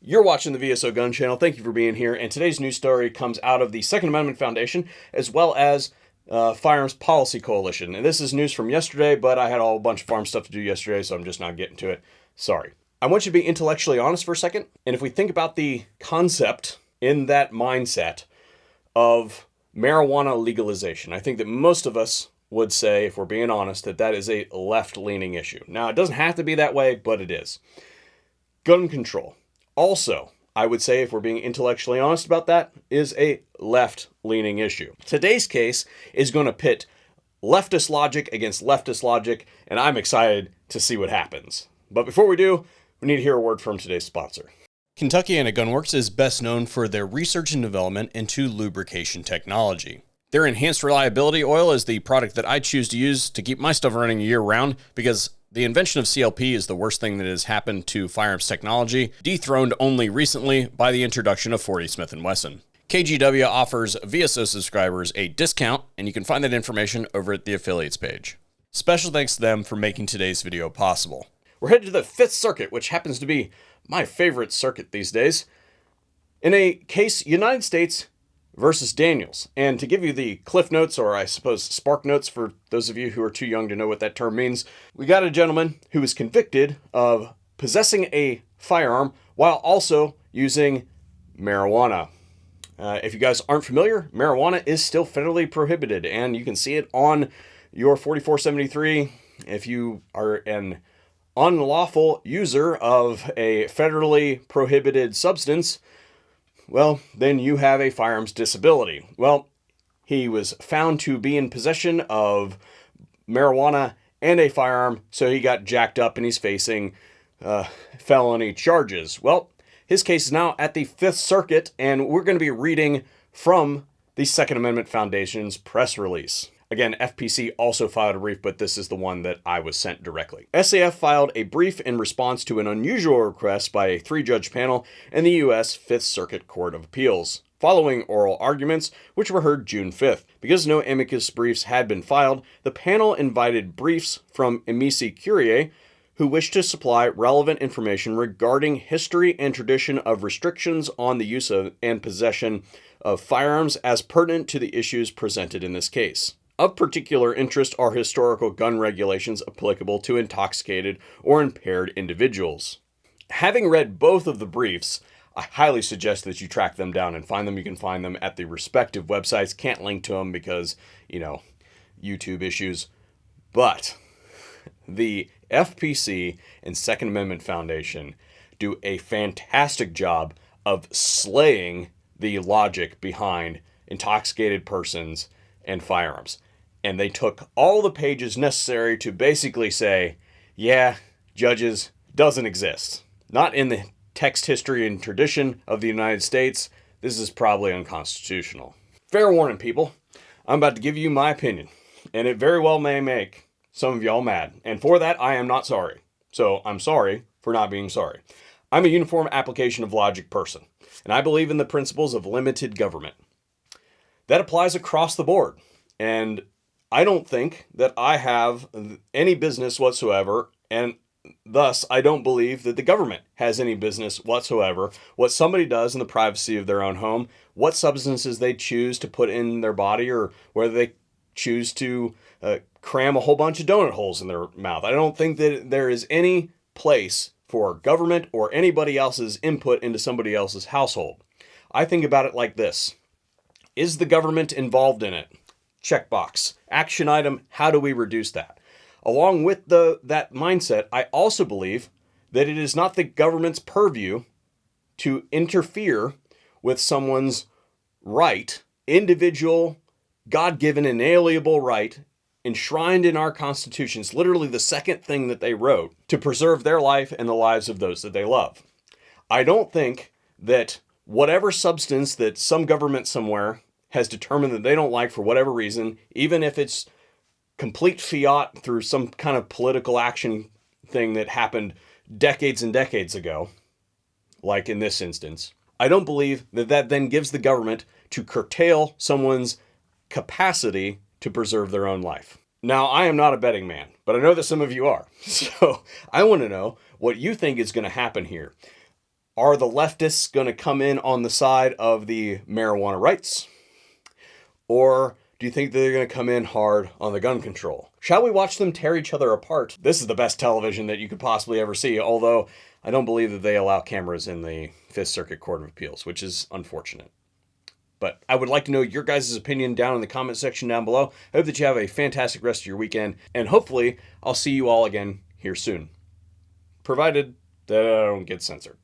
You're watching the VSO Gun Channel. Thank you for being here. And today's news story comes out of the Second Amendment Foundation, as well as Firearms Policy Coalition. And this is news from yesterday, but I had a whole bunch of farm stuff to do yesterday, so I'm just not getting to it. Sorry. I want you to be intellectually honest for a second. And if we think about the concept in that mindset of marijuana legalization, I think that most of us would say, if we're being honest, that that is a left-leaning issue. Now, it doesn't have to be that way, but it is. Gun control. Also, I would say, if we're being intellectually honest about that, is a left-leaning issue. Today's case is going to pit leftist logic against leftist logic, and I'm excited to see what happens. But before we do, we need to hear a word from today's sponsor. Kentuckiana Gunworks is best known for their research and development into lubrication technology. Their enhanced reliability oil is the product that I choose to use to keep my stuff running year-round, because the invention of CLP is the worst thing that has happened to firearms technology, dethroned only recently by the introduction of .40 Smith & Wesson. KGW offers VSO subscribers a discount, and you can find that information over at the affiliates page. Special thanks to them for making today's video possible. We're headed to the Fifth Circuit, which happens to be my favorite circuit these days, in a case United States versus Daniels. And to give you the cliff notes, or I suppose spark notes for those of you who are too young to know what that term means, we got a gentleman who was convicted of possessing a firearm while also using marijuana. If you guys aren't familiar, marijuana is still federally prohibited, and you can see it on your 4473 if you are an unlawful user of a federally prohibited substance. Well, then you have a firearms disability. Well, he was found to be in possession of marijuana and a firearm, so he got jacked up and he's facing felony charges. Well, his case is now at the Fifth Circuit, and we're going to be reading from the Second Amendment Foundation's press release. Again, FPC also filed a brief, but this is the one that I was sent directly. SAF filed a brief in response to an unusual request by a 3-judge panel in the U.S. Fifth Circuit Court of Appeals, following oral arguments, which were heard June 5th. Because no amicus briefs had been filed, the panel invited briefs from amici curiae, who wished to supply relevant information regarding history and tradition of restrictions on the use of and possession of firearms as pertinent to the issues presented in this case. Of particular interest are historical gun regulations applicable to intoxicated or impaired individuals. Having read both of the briefs, I highly suggest that you track them down and find them. You can find them at the respective websites. Can't link to them because, YouTube issues. But the FPC and Second Amendment Foundation do a fantastic job of slaying the logic behind intoxicated persons and firearms. And they took all the pages necessary to basically say, yeah, judges, doesn't exist. Not in the text, history, and tradition of the United States. This is probably unconstitutional. Fair warning, people. I'm about to give you my opinion, and it very well may make some of y'all mad. And for that, I am not sorry. So I'm sorry for not being sorry. I'm a uniform application of logic person, and I believe in the principles of limited government. That applies across the board. And I don't think that I have any business whatsoever, and thus I don't believe that the government has any business whatsoever what somebody does in the privacy of their own home, what substances they choose to put in their body, or whether they choose to cram a whole bunch of donut holes in their mouth. I don't think that there is any place for government or anybody else's input into somebody else's household. I think about it like this. Is the government involved in it? Checkbox. Action item, how do we reduce that? Along with that mindset, I also believe that it is not the government's purview to interfere with someone's right, individual, God-given, inalienable right, enshrined in our Constitution. It's literally the second thing that they wrote, to preserve their life and the lives of those that they love. I don't think that whatever substance that some government somewhere has determined that they don't like for whatever reason, even if it's complete fiat through some kind of political action thing that happened decades and decades ago, like in this instance, I don't believe that that then gives the government to curtail someone's capacity to preserve their own life. Now, I am not a betting man, but I know that some of you are. So I want to know what you think is going to happen here. Are the leftists going to come in on the side of the marijuana rights? Or do you think they're going to come in hard on the gun control? Shall we watch them tear each other apart? This is the best television that you could possibly ever see, although I don't believe that they allow cameras in the Fifth Circuit Court of Appeals, which is unfortunate. But I would like to know your guys' opinion down in the comment section down below. I hope that you have a fantastic rest of your weekend, and hopefully I'll see you all again here soon. Provided that I don't get censored.